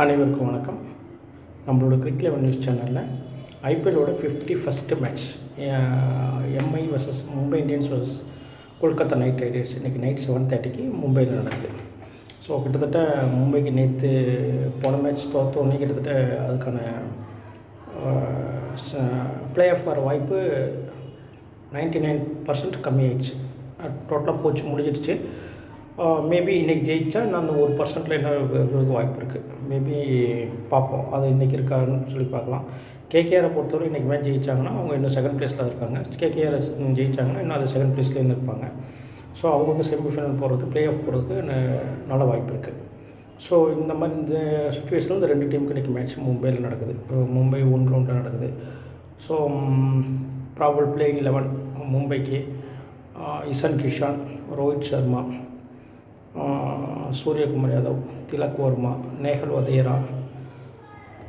அனைவருக்கும் வணக்கம். நம்மளோட கிரிக்கெட் 11 நியூஸ் சேனலில் ஐபிஎல்லோட 51st match Mi versus Mumbai Indians versus Kolkata night Riders இன்றைக்கி நைட் 7:30க்கு மும்பையில் நடக்குது. ஸோ கிட்டத்தட்ட மும்பைக்கு நேற்று போன மேட்ச் தோற்றோடனே கிட்டத்தட்ட அதுக்கான பிளே ஆஃப் வர வாய்ப்பு 99% கம்மியாயிடுச்சு. டோட்டலாக போச்சு, முடிஞ்சிடுச்சு. மேபி இன்றைக்கி ஜெயித்தா நான் அந்த 1% என்ன வாய்ப்பு இருக்குது. மேபி பார்ப்போம், அது இன்றைக்கி இருக்கான்னு சொல்லி பார்க்கலாம். கேகேஆரை பொறுத்தவரை இன்றைக்கி மேட்ச் ஜெயித்தாங்கன்னா அவங்க இன்னும் செகண்ட் ப்ளேஸில் இருக்காங்க. கேகேஆர் ஜெயித்தாங்கன்னா இன்னும் அது செகண்ட் ப்ளேஸ்லேயே இருப்பாங்க. ஸோ அவங்களுக்கு செமிஃபைனல் போகிறதுக்கு, பிளே ஆஃப் போகிறதுக்கு நல்ல வாய்ப்பு இருக்குது. ஸோ இந்த மாதிரி இந்த சுச்சுவேஷனில் இந்த ரெண்டு டீமுக்கு இன்றைக்கி மேட்ச் மும்பையில் நடக்குது. மும்பை 1 ரவுண்டில் நடக்குது. ஸோ ப்ராபபிள் பிளேயிங் 11 மும்பைக்கு இஷான் கிஷான், ரோஹித் சர்மா, சூரியகுமார் யாதவ், திலக் வர்மா, நேஹல் வதேரா,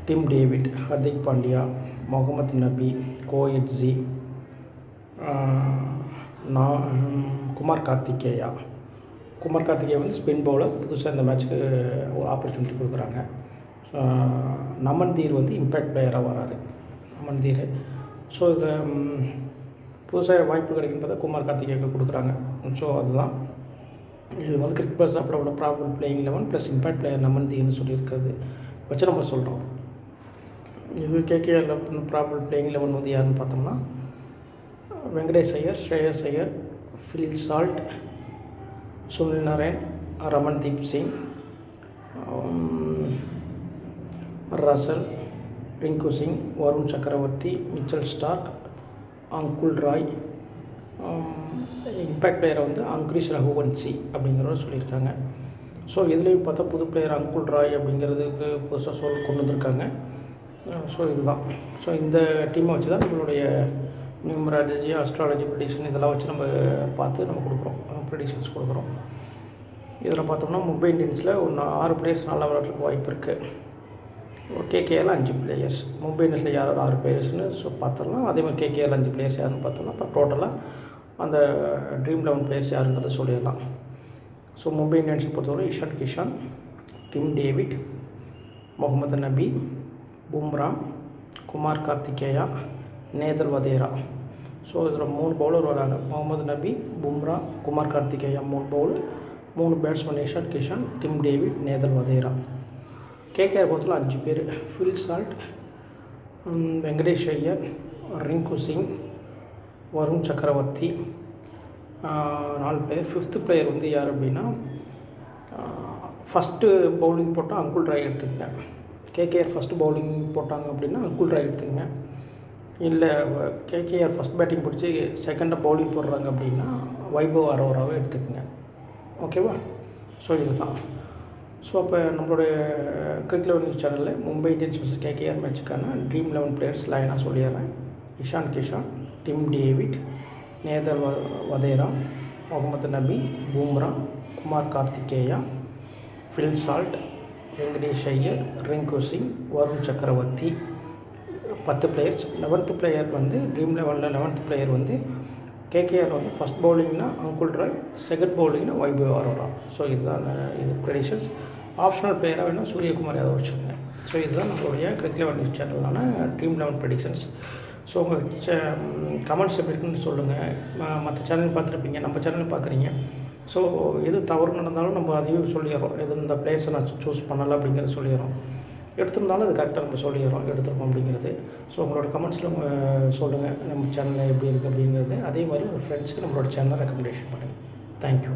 டிம் டேவிட், ஹர்திக் பாண்டியா, முகமது நபி, கோயட்ஸி, குமார் கார்த்திகேயா வந்து ஸ்பின் பவுலர். புதுசாக இந்த மேட்ச்சுக்கு ஒரு ஆப்பர்ச்சுனிட்டி கொடுக்குறாங்க. நமன்தீர் வந்து இம்பேக்ட் பிளேயராக வராரு, நமன்தீர். ஸோ இதை புதுசாக வாய்ப்பு கிடைக்குன்னு பார்த்தா குமார் கார்த்திகேயாவுக்கு கொடுக்குறாங்க. ஸோ அதுதான் இது வந்து கிரிக்கெட் பஸ் அப்படோட probable playing 11 plus impact player நமன்தீர்னு சொல்லியிருக்கிறது வச்சு நம்ம சொல்கிறோம். இது கேகேஆரில் ப்ராபபிள் பிளேயிங் 11 வந்து யாருன்னு பார்த்தோம்னா Venkatesh Iyer, Shreyas Iyer, Phil Salt, Sunil Narine, Ramandeep Singh, Russell, Rinku Singh, Varun Chakravarthy, Mitchell Starc, Anukul Roy. Impact பிளேயரை வந்து அங்கிரிஷ் ரகுவன்சி அப்படிங்கிறவர் சொல்லியிருக்காங்க. ஸோ இதுலேயும் பார்த்தா புது பிளேயர் அங்குல் ராய் அப்படிங்கிறதுக்கு புதுசாக கொண்டு வந்திருக்காங்க. ஸோ இதுதான். ஸோ இந்த டீமை வச்சு தான் நம்மளுடைய நியூமராலஜி, அஸ்ட்ராலஜி, ப்ரெடிக்ஷன் இதெல்லாம் வச்சு நம்ம பார்த்து நம்ம கொடுக்குறோம், ப்ரெடிக்ஷன்ஸ் கொடுக்குறோம். இதில் பார்த்தோம்னா மும்பை இந்தியன்ஸில் 6 பிளேயர்ஸ் நல்லா விளையாடுறதுக்கு வாய்ப்பு இருக்குது. கேகேஆரில் 5 பிளேயர்ஸ், மும்பை இந்தியன்ஸில் யார் 6 பிளேயர்ஸ்னு பார்த்துடலாம். அதேமாதிரி கேகேஆரில் 5 பிளேயர்ஸ் யாருன்னு பார்த்துடலாம். அப்புறம் டோட்டலாக அந்த ட்ரீம் 11 பிளேயர்ஸ் யாருங்கிறத சொல்லிடலாம். ஸோ மும்பை இந்தியன்ஸை பொறுத்தவரை Ishan Kishan, Tim David, Mohammad Nabi, Bumrah, Kumar Kartikeya, Nehal Wadhera. So இதில் 3 பவுலர் வராங்க. Mohammad Nabi, Bumrah, Kumar Kartikeya 3 bowler, 3 batsman Ishan Kishan, Tim David, Nehal Wadhera. KKR பொறுத்தவரை 5 பேர். ஃபில் சால்ட், வெங்கடேஷ் ஐயர், ரிங்கு சிங், வருண் சக்கரவர்த்தி 4 பேர். 5th பிளேயர் வந்து யார் அப்படின்னா ஃபஸ்ட்டு பவுலிங் போட்டால் அங்குல் ராய் எடுத்துக்கங்க. கேகேஆர் ஃபஸ்ட்டு பவுலிங் போட்டாங்க அப்படின்னா அங்குல் ராய் எடுத்துக்கங்க. இல்லை கேகேஆர் ஃபஸ்ட் பேட்டிங் பிடிச்சி செகண்டாக பவுலிங் போடுறாங்க அப்படின்னா வைபவ் அரோராவை எடுத்துக்கங்க. ஓகேவா? ஸோ இதுதான். ஸோ அப்போ நம்மளுடைய கிரிக்கெட் 11 நியூஸ் சேனலில் மும்பை இந்தியன்ஸ் வர்சஸ் கேகேஆர் மேட்சுக்கான ட்ரீம் 11 பிளேயர்ஸ் லைனாக சொல்லிடுறேன். Ishan Kishan, Tim David, Nehal Wadhera, Mohammad Nabi, Bumrah, Kumar Kartikeya, Phil Salt, Venkatesh Iyer, Rinku Singh, Varun Chakravarthy 10 players. 11th player வந்து ட்ரீம் 11ல் 11th பிளேயர் வந்து கேகேஆர் வந்து ஃபஸ்ட் பவுலிங்னா அங்குல் ராய், செகண்ட் பவுலிங்னா வைபவ் அரோரா. ஸோ இதுதான் இது ப்ரெடிக்ஷன்ஸ். ஆப்ஷனல் பிளேயராக வேணால் சூரியகுமார் யாதவ் வச்சுக்கோங்க. ஸோ இதுதான் நம்மளுடைய கிரிக்கெட் 11 நியூஸ் சேனலான ட்ரீம் 11 ப்ரெடிக்ஷன்ஸ். ஸோ உங்கள் கமெண்ட்ஸ் எப்படி இருக்குன்னு சொல்லுங்கள். மற்ற சேனல் பார்த்துருப்பீங்க, நம்ம சேனல் பார்க்குறீங்க. ஸோ எது தவறு நடந்தாலும் நம்ம அதையும் சொல்லிடுறோம். எது இந்த பிளேயர்ஸை நான் சூஸ் பண்ணலை அப்படிங்கிறத சொல்லிடுறோம். எடுத்திருந்தாலும் அது கரெக்டாக நம்ம சொல்லிடுறோம் எடுத்துருக்கோம் அப்படிங்கிறது. ஸோ உங்களோட கமெண்ட்ஸில் சொல்லுங்கள் நம்ம சேனலில் எப்படி இருக்குது அப்படிங்கிறது. அதே மாதிரி உங்கள் ஃப்ரெண்ட்ஸுக்கு நம்மளோட சேனலை ரெக்கமெண்டேஷன் பண்ணுங்கள். தேங்க்யூ.